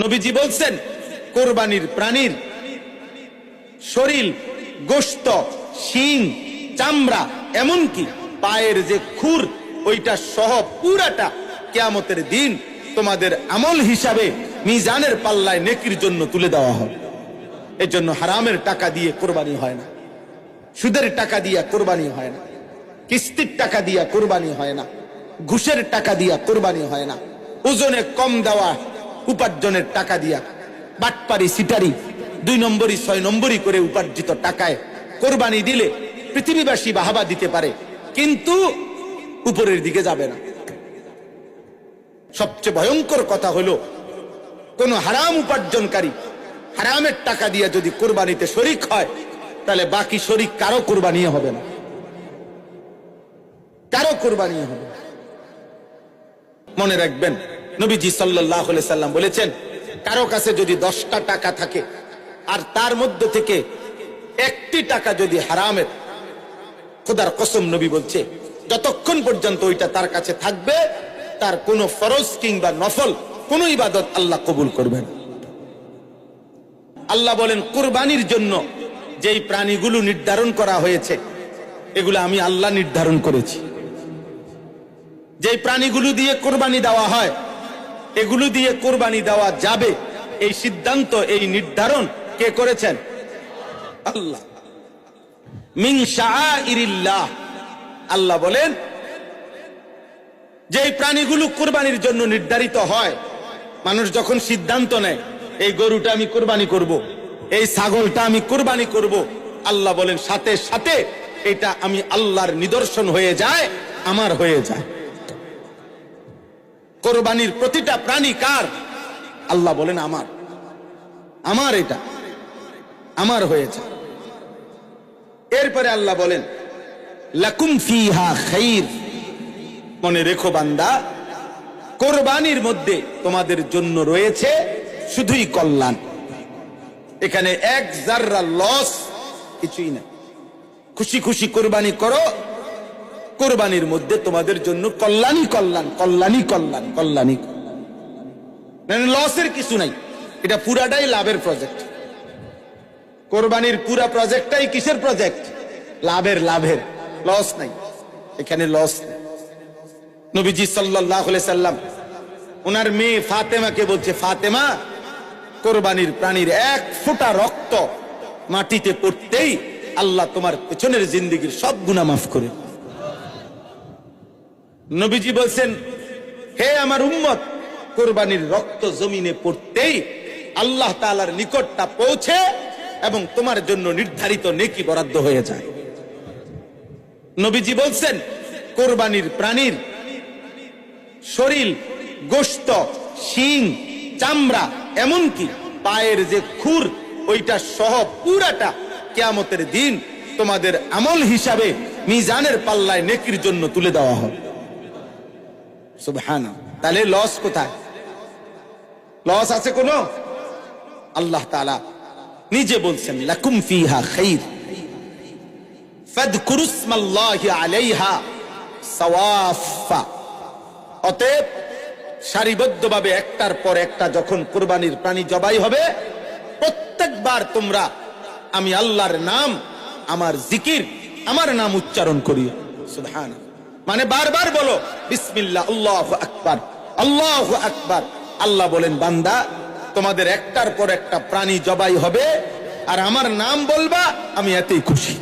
নবীজি বলছেন কোরবানির প্রাণীর শরীর, গোশত, শিং, চামড়া, এমনকি পায়ের যে খুর ওইটা সহ পুরাটা কিয়ামতের দিন তোমাদের আমল হিসাবে মিজানের পাল্লায় নেকির জন্য তুলে দেওয়া হবে। এর জন্য হারামের টাকা দিয়ে কোরবানি হয় না, সুদের টাকা দিয়ে কোরবানি হয় না, কিস্তির টাকা দিয়ে কোরবানি হয় না, ঘুষের টাকা দিয়ে কোরবানি হয় না, ওজনে কম দেওয়া উপার্জনের টাকা দিয়া, বাটপারি সিটারি 2 নম্বরই 6 নম্বরই করে উপার্জিত টাকায় কোরবানি দিলে পৃথিবীবাসী বাহাবা দিতে পারে, কিন্তু উপরের দিকে যাবে না। সবচেয়ে ভয়ঙ্কর কথা হলো কোন হারাম উপার্জনকারী হারামের টাকা দিয়ে যদি কোরবানিতে শরিক হয়, তাহলে বাকি শরিক কারো কোরবানি হবে না, কারো কোরবানি হবে না। মনে রাখবেন, নবীজি সাল্লাল্লাহু আলাইহি সাল্লাম বলেছেন, কারো কাছে যদি 10টা টাকা থাকে আর তার মধ্যে থেকে 1টি টাকা যদি হারামের, খোদার কসম নবী বলছে যতক্ষণ পর্যন্ত ওইটা তার কাছে থাকবে তার কোনো ফরজ কিংবা নফল কোনো ইবাদত আল্লাহ কবুল করবেন। আল্লাহ বলেন কুরবানির জন্য যেই প্রাণীগুলো নির্ধারণ করা হয়েছে এগুলো আমি আল্লাহ নির্ধারণ করেছি। যেই প্রাণীগুলো দিয়ে কোরবানি দেওয়া হয় এগুলো দিয়ে কোরবানি দেওয়া যাবে, এই সিদ্ধান্ত, এই নির্ধারণ কে করেছেন? আল্লাহ। মিন শাআইরিল্লাহ, আল্লাহ বলেন যেই প্রাণীগুলো কোরবানির জন্য নির্ধারিত হয়, মানুষ যখন সিদ্ধান্ত নেয় এই গরুটা আমি কোরবানি করব, এই ছাগলটা আমি কোরবানি করব, আল্লাহ বলেন সাথে সাথে এটা আমি আল্লাহর নিদর্শন হয়ে যায়, আমার হয়ে যায়। কোরবানির প্রতিটা প্রাণী কার? আল্লাহ বলেন আমার, আমার, এটা আমার হয়ে যায়। এরপরে আল্লাহ বলেন লাকুম ফিহা খাইর, মনে রেখো বান্দা, কোরবানির মধ্যে তোমাদের জন্য রয়েছে শুধুই কল্যাণ। এখানে এক জাররা লস কিছুই না। খুশি খুশি কোরবানি করো, কোরবানির মধ্যে তোমাদের জন্য কল্যাণই কল্যাণ, কল্যাণই কল্যাণ, কল্যাণই মানে লসের কিছু নাই। এটা পুরাটাই লাভের প্রজেক্ট। কোরবানির পুরা প্রজেক্টটাই কিসের প্রজেক্ট? লাভের, লাভের, লস নাই এখানে, লস নেই। নবীজি সাল্লাল্লাহু আলাইহি সাল্লাম ওনার মেয়ে ফাতেমাকে বলছে, ফাতেমা, কোরবানির প্রাণীর 1 ফোঁটা রক্ত মাটিতে পড়তেই আল্লাহ তোমার পেছনের জিন্দেগীর সব গুনাহ মাফ করে। নবীজি বলছেন, হে আমার উম্মত, কোরবানির রক্ত জমিনে পড়তেই আল্লাহ তাআলার নিকটটা পৌঁছে এবং তোমার জন্য নির্ধারিত নেকি বরাদ্দ হয়ে যায়। নবীজি বলছেন কোরবানির প্রাণীর শরীর, গোশত, শিং, চামড়া, এমনকি পায়ের যে খুর ওইটা সহ পুরাটা কিয়ামতের দিন তোমাদের আমল হিসাবে মিজানের পাল্লায় নেকির জন্য তুলে দেওয়া হবে। সুবহানাল্লাহ। তাহলে লস কোথায়? লস আছে কোন? আল্লাহ তাআলা নিজে বলছেন লাকুম ফিহা খাইর ফাযকুরুসমাল্লাহি আলাইহা সাওয়াফা। অতএব সারিবদ্ধভাবে একটার পর একটা যখন কুরবানির প্রাণী জবাই হবে, প্রত্যেকবার তোমরা আমি আল্লাহর নাম, আমার জিকির, আমার নাম উচ্চারণ করিও। সুবহানাল্লাহ। মানে বারবার বলো বিসমিল্লাহ, আল্লাহু আকবার, আল্লাহু আকবার। আল্লাহ বলেন, বান্দা, তোমাদের একটার পর একটা প্রাণী জবাই হবে আর আমার নাম বলবা, আমি এতেই খুশি।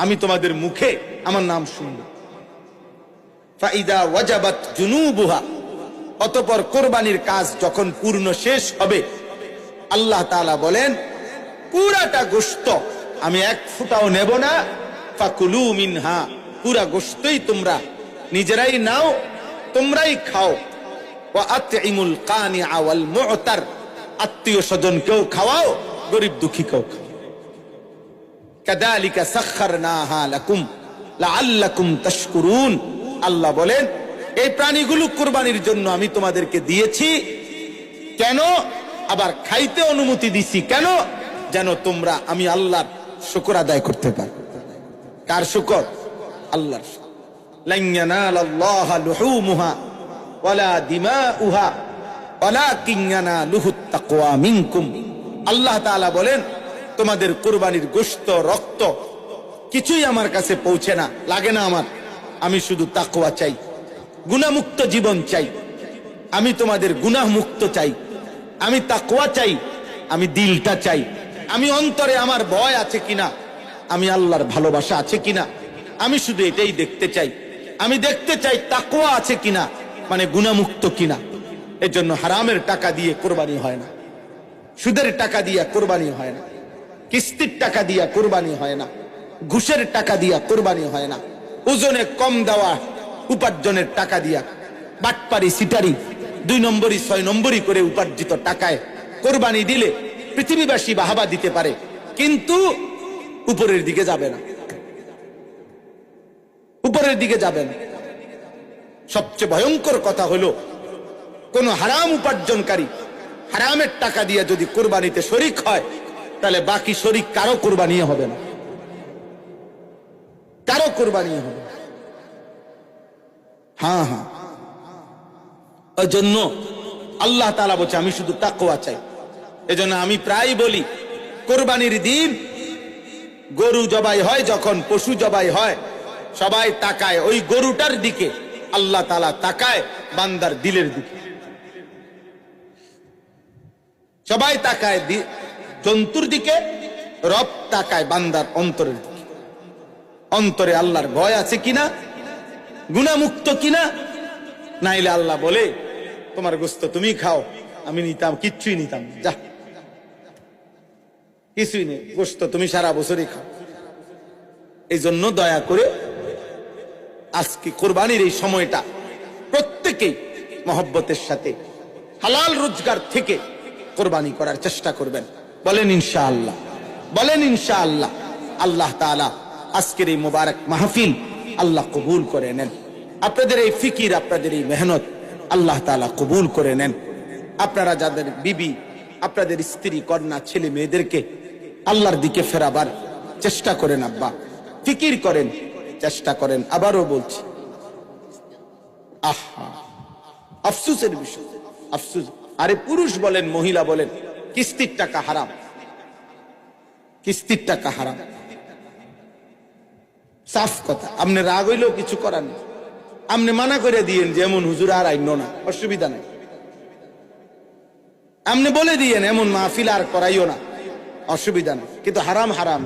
আমি তোমাদের মুখে আমার নাম শুনবো। ফাইদা ওয়াজাবাত জুনুবুহা, অতঃপর কোরবানির কাজ যখন পূর্ণ শেষ হবে, আল্লাহ তাআলা বলেন পুরাটা গোশত আমি 1 ফোঁটাও নেব না। ফাকুলু মিনহা, পুরা গোশতই তোমরা নিজেরাই নাও, তোমরাই খাও। ওয়া আতইমুল কানিআ ওয়াল মু'তার, আত্মীয় স্বজনকেও খাওয়াও, গরিব দুঃখীকেও খাও। কাযালিকা সাখখারনাহা লাকুম লাআল্লাকুম তাশকুরুন। আল্লাহ বলেন এই প্রাণীগুলো কুরবানির জন্য আমি তোমাদেরকে দিয়েছি। কেন? আবার খাইতে অনুমতি দিছি কেন? যেন তোমরা আমি আল্লাহর শুকর আদায় করতে পারো। কার শুকর? আল্লাহর। লান ইয়ানালাল্লাহা লুহুমুহা ওয়ালা দিমাউহা ওয়ালাকিন ইয়ানালুহুত তাকওয়া মিনকুম। আল্লাহ তাআলা বলেন, তোমাদের কুরবানির গোশত, রক্ত কিছুই আমার কাছে পৌঁছে না, লাগে না আমার। আমি শুধু তাকওয়া চাই, গুনাহমুক্ত জীবন চাই। আমি তোমাদের গুনাহ মুক্ত চাই, আমি তাকওয়া চাই, আমি দিলটা চাই, আমি অন্তরে আমার ভয় আছে কিনা, আমি আল্লাহর ভালোবাসা আছে কিনা, আমি শুধু এটাই দেখতে চাই। আমি দেখতে চাই তাকওয়া আছে কিনা, মানে গুনাহমুক্ত কিনা। এর জন্য হারামের টাকা দিয়ে কোরবানি হয় না, সুদের টাকা দিয়া কোরবানি হয় না, কিস্তির টাকা দিয়া কোরবানি হয় না, ঘুষের টাকা দিয়া কোরবানি হয় না, ওজনে কম দেওয়া উপার্জনের টাকা দিয়া, বাটপারি সিটারি 2 নম্বরই 6 নম্বরই করে উপার্জিত টাকায় কোরবানি দিলে পৃথিবীবাসী বাহাবা দিতে পারে, কিন্তু উপরের দিকে যাবে না, উপরের দিকে যাবে না। সবচেয়ে ভয়ঙ্কর কথা হলো, কোন হারাম উপার্জনকারী হারামের টাকা দিয়ে যদি কোরবানিতে শরিক হয়, তাহলে বাকি শরিক কারো কোরবানি হবে না, কারো কোরবানি হবে। হ্যাঁ হ্যাঁ, ওই জন্য আল্লাহ তাআলা বলছে আমি শুধু তাকওয়া চাই। এজন্য আমি প্রায় বলি, কোরবানির দিন গরু জবাই হয়, যখন পশু জবাই হয়, সবাই তাকায় ওই গরুটার দিকে, আল্লাহ তাআলা তাকায় বান্দার দিলের দিকে। সবাই তাকায় জন্তুর দিকে, রব তাকায় বান্দার অন্তরের দিকে। অন্তরে আল্লাহর ভয় আছে কিনা, গুনাহমুক্ত কিনা, নাইলে আল্লাহ বলে তোমার গোশত তুমি খাও, আমি নিতাম, কিচ্ছুই নিতাম না, যা কিছুই নেই, গোশত তুমি সারা বছরই খাও। এই জন্য দয়া করে আজকে কোরবানির এই সময়টা প্রত্যেকেই মহব্বতের সাথে হালাল রোজগার থেকে কোরবানি করার চেষ্টা করবেন। বলেন ইনশাআল্লাহ, বলেন ইনশাআল্লাহ। আল্লাহ তাআলা আজকের এই মোবারক মাহফিল আল্লাহ কবুল করে নেন। আপনাদের এই ফিকির, আপনাদের এই মেহনত আল্লাহ তাআলা কবুল করে নেন। আপনারা যাদের বিবি, আপনাদের স্ত্রী, কন্যা, ছেলে মেয়েদেরকে আল্লাহর দিকে ফেরাবার চেষ্টা করেন। আব্বা ফিকির করেন, চেষ্টা করেন। আবারও বলছি, আহা আফসোসের বিষয়, আফসোস। আরে পুরুষ বলেন, মহিলা বলেন, কিস্তির টাকা হারাম, কিস্তির টাকা হারাম, সাফ কথা। আপনি রাগ হইলেও কিছু করার নেই, আপনি মানা করে দিয়েন যে এমন হুজুর আর আইন না, অসুবিধা নাই। আপনি বলে দিয়েন এমন মাহফিল আর করাইও না, অসুবিধা নেই। কিন্তু হারাম হারাম।